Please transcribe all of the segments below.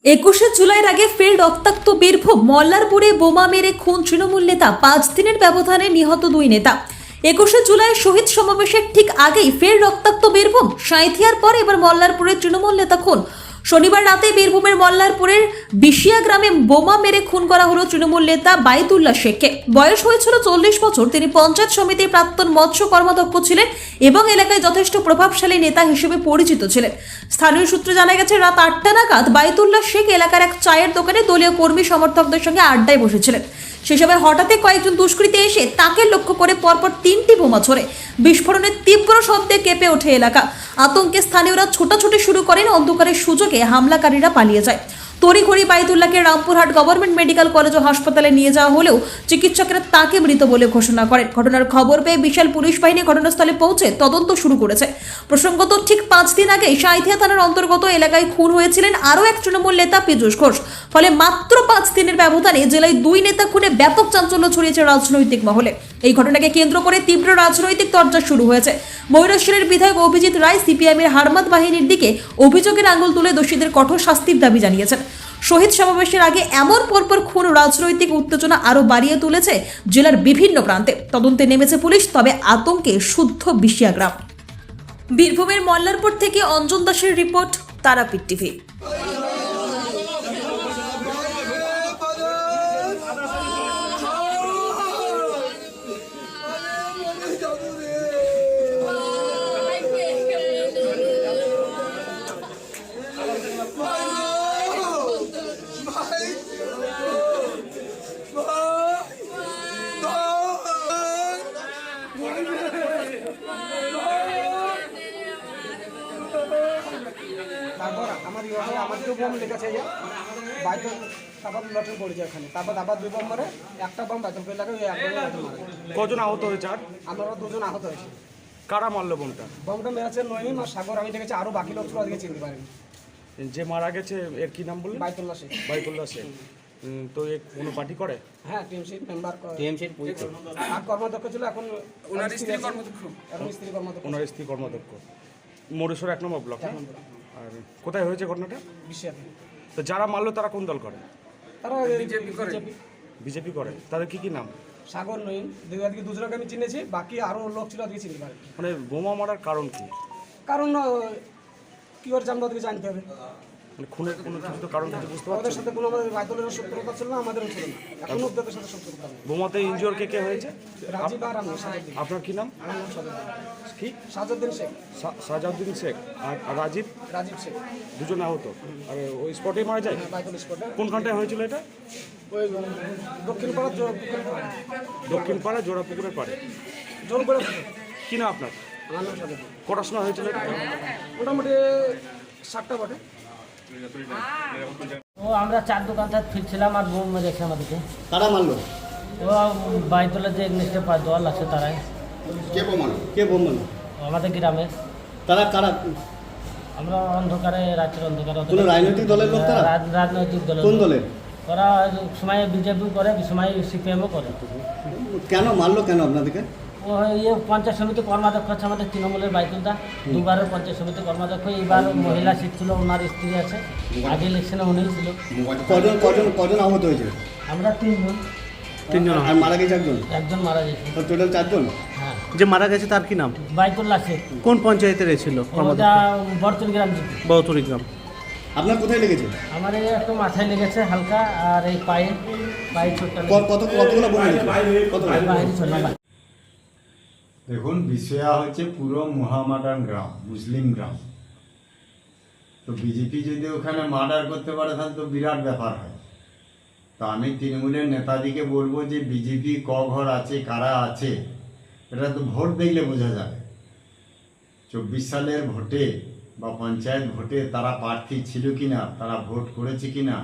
21শে জুলাইয়ের আগে ফের রক্তাক্ত বীরভূম মল্লারপুরে বোমা মেরে খুন তৃণমূল নেতা। 5 দিনের ব্যবধানে নিহত 2 নেতা। 21শে জুলাই শহীদ সমাবেশের ঠিক আগেই ফের রক্তাক্ত বীরভূম। সাঁইথিয়ার পর এবার মল্লারপুরে তৃণমূল নেতা খুন। শনিবার রাতে বীরভূমের মল্লারপুরের বিশিয়া গ্রামে বোমা মেরে খুন করা হলো তৃণমূল নেতা বাইতুল্লাহ শেখকে। বয়স হয়েছিল 40 বছর। তিনি পঞ্চায়েত সমিতির প্রাক্তন মৎস্য কর্মাধ্যক্ষ ছিলেন এবং এলাকায় যথেষ্ট প্রভাবশালী নেতা হিসেবে পরিচিত ছিলেন। স্থানীয় সূত্রে জানা গেছে, রাত 8টা নাগাদ বাইতুল্লাহ শেখ এলাকার এক চায়ের দোকানে দলীয় কর্মী সমর্থকদের সঙ্গে আড্ডায় বসেছিলেন। সে সময় হঠাৎই কয়েকজন দুষ্কৃতী এসে তাকে লক্ষ্য করে পরপর 3টি বোমা ছোড়ে। বিস্ফোরণের তীব্র শব্দে কেঁপে ওঠে এলাকা। আতঙ্কে স্থানীয়রা ছোটাছুটি শুরু করেন। অন্ধকারের সুযোগে হামলাকারীরা পালিয়ে যায়। তড়িঘড়ি বাইতুল্লাহকে রামপুরহাট গভর্নমেন্ট মেডিকেল কলেজ ও হাসপাতালে নিয়ে যাওয়া হলেও চিকিৎসকেরা তাকে মৃত বলে ঘোষণা করেন। ঘটনার খবর পেয়ে বিশাল পুলিশ বাহিনী ঘটনাস্থলে পৌঁছে তদন্ত শুরু করেছে। প্রসঙ্গত, ঠিক 5 দিন আগে সাঁইথিয়া থানার অন্তর্গত এলাকায় খুন হয়েছিলেন আরও এক তৃণমূল নেতা পীযূষ ঘোষ। ফলে মাত্র 5 দিনের ব্যবধানে জেলায় 2 নেতা খুনে ব্যাপক চাঞ্চল্য ছড়িয়েছে রাজনৈতিক মহলে। এই ঘটনাকে কেন্দ্র করে তীব্র রাজনৈতিক তরজা শুরু হয়েছে। ময়ূরেশ্বরের বিধায়ক অভিজিৎ রায় সিপিএমের হারমাত বাহিনীর দিকে অভিযোগের আঙুল তুলে দোষীদের কঠোর শাস্তির দাবি জানিয়েছেন। শহীদ সমাবেশের আগে এমন পরপর খুন রাজনৈতিক উত্তেজনা আরো বাড়িয়ে তুলেছে জেলার বিভিন্ন প্রান্তে। তদন্তে নেমেছে পুলিশ, তবে আতঙ্কে শুদ্ধ বিশিয়া গ্রাম। বীরভূমের মল্লারপুর থেকে অঞ্জন দাসের রিপোর্ট, তারাপীঠ টিভি। তারপর আমাদেরও বোম লেগেছে, বাইক তারপর লটন পড়েছে ওখানে। তারপর আবার 2 বোম মারে, একটা বোম বাইক করে লাগে, কজন আহত হয়েছে? আর আমরা 2 জন আহত হয়েছে। কারা মারলো বোমটা? বোমটা মেরেছে নইম আর সাগর। আমি দেখেছি, আরও বাকি লোক ছিল, ওদিকে চিনতে পারিনি। যে মারা গেছে এর কি নাম বললেন? বাইতুল্লাহ শেখ। বাইতুল্লাহ শেখ। তো এ কোনো পার্টি করে? হ্যাঁ, টিএমসির মেম্বার, টিএমসির আর কর্মাধ্যক্ষ ছিল। এখন ওনার স্ত্রী কর্মাধ্যক্ষ। ওনার স্ত্রী কর্মাধ্যক্ষ। ময়ূরেশ্বর 1 নম্বর ব্লক। আর কোথায় হয়েছে ঘটনাটা? বিশিয়াতে। তো যারা মারলো তারা কোন দল করে? তারা বিজেপি করে। তাদের কি নাম? সাগর নইম। ওদিকে 2 জনকে আমি চিনেছি, বাকি আরও লোক ছিল, ওদিকে চিনতে পারিনি। মানে বোমা মারার কারণ কি? কারণ কি করে আমরা ওদিকে জানতে হবে। মানে খুনের কোনো কিছু তো কারণ কিছু বুঝতে ওদের পারছেন? সাথে কোনো আমাদের বাইতুলের শত্রুতা ছিল না, আমাদেরও ছিল না। এখন ওদের সাথে শত্রুতা নেই। বোমাতে ইনজিওর কে হয়েছে? রাজীব আর আমি সাজাদ্দিন। আপনার কি নাম? আমার নাম সাজাদ্দিন। কি? সাজাদ্দিন শেখ। সাজাউদ্দিন শেখ। আর রাজীব? রাজীব শেখ। 2 জন আহত। আর ওই স্পটেই মারা যায়? বাইতুল স্পটে। কোনখানটায় হয়েছিল এটা? ওই দক্ষিণপাড়া দক্ষিণপাড়া জোড়াপুকুরের পাড়ে। জোর করে। কি না আপনার? আমার নাম সাজাদ্দিন। কটার সময় হয়েছিল এটা? মোটামুটি 7টা বটে। ও আমরা 4 দোকান থেকে ফিরছিলাম আর বোম মেরেছে আমাদেরকে। কারা মারলো? ও বাইতুল্লাহ যে এগনেস্টে দল আছে তারাই। কে বোম মারলো? কে বোম মারলো? আমাদের গ্রামে। তারা কারা? আমরা অন্ধকারে, রাতের অন্ধকারে। কোনো রাজনৈতিক দলের লোক তারা? রাজনৈতিক দলের। কোন দলের? ওরা সময় বিজেপিও করে, সময় সিপিএমও করে। কেন মারলো কেন আপনাদেরকে? ও পঞ্চায়েত সমিতি কর্মাধ্যক্ষ আছে আমাদের তৃণমূলের বাইতুলদা। 2বারের পঞ্চায়েত সমিতি কর্মাধ্যক্ষ। এইবার মহিলা সিট ছিল, ওনার স্ত্রী আছে। আগে ইলেকশনে উনিই ছিল। কজন আহত হয়েছে? আমরা 3 জন। 3 জন। আর মারা গেছে একজন? একজন মারা গেছে। টোটাল 4 জন। হ্যাঁ। যে মারা গেছে তার কি নাম? বাইতুল্লাহ শেখ। কোন পঞ্চায়েতের ছিল? ওটা বরতুল গ্রাম। বৌতরি গ্রাম। আপনার কোথায় লেগেছে? আমার এই একটু মাথায় লেগেছে হালকা, আর এই পায়ে ছোট্ট কতগুলো বোম লেগেছে? বাইরে চলে। দেখুন, বিষয়া হচ্ছে পুরো মোহামেডান গ্রাম, মুসলিম গ্রাম। তো বিজেপি যদি ওখানে মার্ডার করতে পারে তাহলে তো বিরাট ব্যাপার হয়। তো আমি তৃণমূলের নেতাদিকে বলবো যে বিজেপি ঘর আছে, কারা আছে, এটা তো ভোট দেখলে বোঝা যাবে। 24 সালের ভোটে বা পঞ্চায়েত ভোটে তারা প্রার্থী ছিল কিনা, তারা ভোট করেছে কিনা,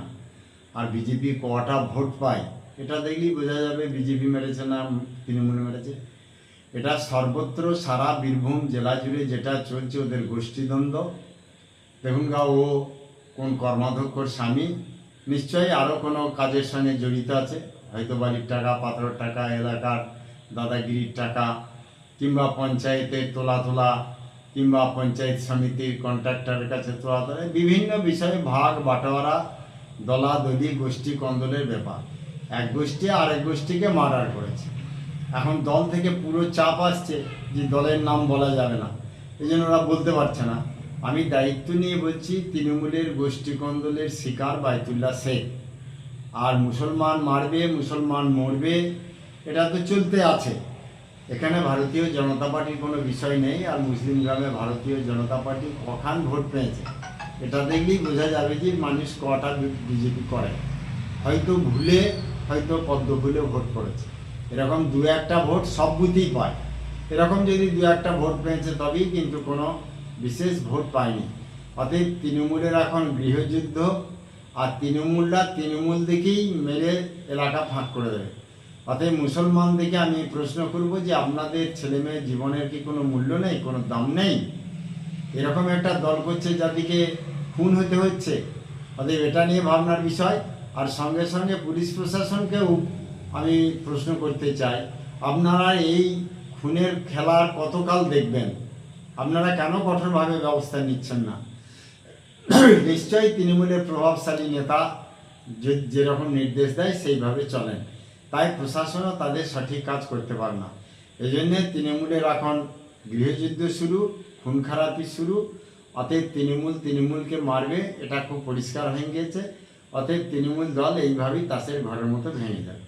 আর বিজেপি কটা ভোট পায়, এটা দেখলেই বোঝা যাবে বিজেপি মেরেছে না তৃণমূল মেরেছে। এটা সর্বত্র সারা বীরভূম জেলা জুড়ে যেটা চলছে ওদের গোষ্ঠীদ্বন্দ্ব। দেখুন ও কোন কর্মাধ্যক্ষর স্বামী, নিশ্চয়ই আরও কোনো কাজের সঙ্গে জড়িত আছে। হয়তো বাড়ির টাকা, পাথরের টাকা, এলাকার দাদাগিরির টাকা, কিংবা পঞ্চায়েতের তোলা কিংবা পঞ্চায়েত সমিতির কন্ট্রাক্টরের কাছে তোলা, বিভিন্ন বিষয়ে ভাগ বাটোয়ারা দলাদলি গোষ্ঠী কন্দলের ব্যাপার। এক গোষ্ঠী আরেক গোষ্ঠীকে মার্ডার করেছে। এখন দল থেকে পুরো চাপ আসছে যে দলের নাম বলা যাবে না, এই জন্য ওরা বলতে পারছে না। আমি দায়িত্ব নিয়ে বলছি, তৃণমূলের গোষ্ঠী কন্দলের শিকার বাইতুল্লাহ শেখ। আর মুসলমান মারবে, মুসলমান মরবে, এটা তো চলতে আছে। এখানে ভারতীয় জনতা পার্টির কোনো বিষয় নেই। আর মুসলিম গ্রামে ভারতীয় জনতা পার্টি কখান ভোট পেয়েছে এটা দেখলেই বোঝা যাবে যে মানুষ কটা বিজেপি করে। হয়তো ভুলে, হয়তো পদ্ম ভুলে ভোট করেছে। এরকম দু একটা ভোট সব বুথেই পায়। এরকম যদি দু একটা ভোট পেয়েছে তবেই কিন্তু কোনো বিশেষ ভোট পায়নি। অতএব তৃণমূলের এখন গৃহযুদ্ধ। আর তৃণমূলরা তৃণমূল দিকেই মেরে এলাকা ফাঁক করে দেবে। অতএব মুসলমানদেরকে আমি প্রশ্ন করব যে আপনাদের ছেলে মেয়ের জীবনের কি কোনো মূল্য নেই, কোনো দাম নেই? এরকম একটা দল করছে যাদিকে খুন হতে হচ্ছে। অতএব এটা নিয়ে ভাবনার বিষয়। আর সঙ্গে সঙ্গে পুলিশ প্রশাসনকেও আমি প্রশ্ন করতে চাই, আপনারা এই খুনের খেলার কতকাল দেখবেন? আপনারা কেন কঠোরভাবে ব্যবস্থা নিচ্ছেন না? নিশ্চয়ই তৃণমূলের প্রভাবশালী নেতা যেরকম নির্দেশ দেয় সেইভাবে চলেন, তাই প্রশাসনও তাদের সঠিক কাজ করতে পারে না। এই জন্যে তৃণমূলের এখন গৃহযুদ্ধ শুরু, খুন খারাপি শুরু। অতএব তৃণমূলকে মারবে, এটা খুব পরিষ্কার হয়ে গিয়েছে। অতএব তৃণমূল দল এইভাবেই তাসের ঘরের মতো ভেঙে যাবে।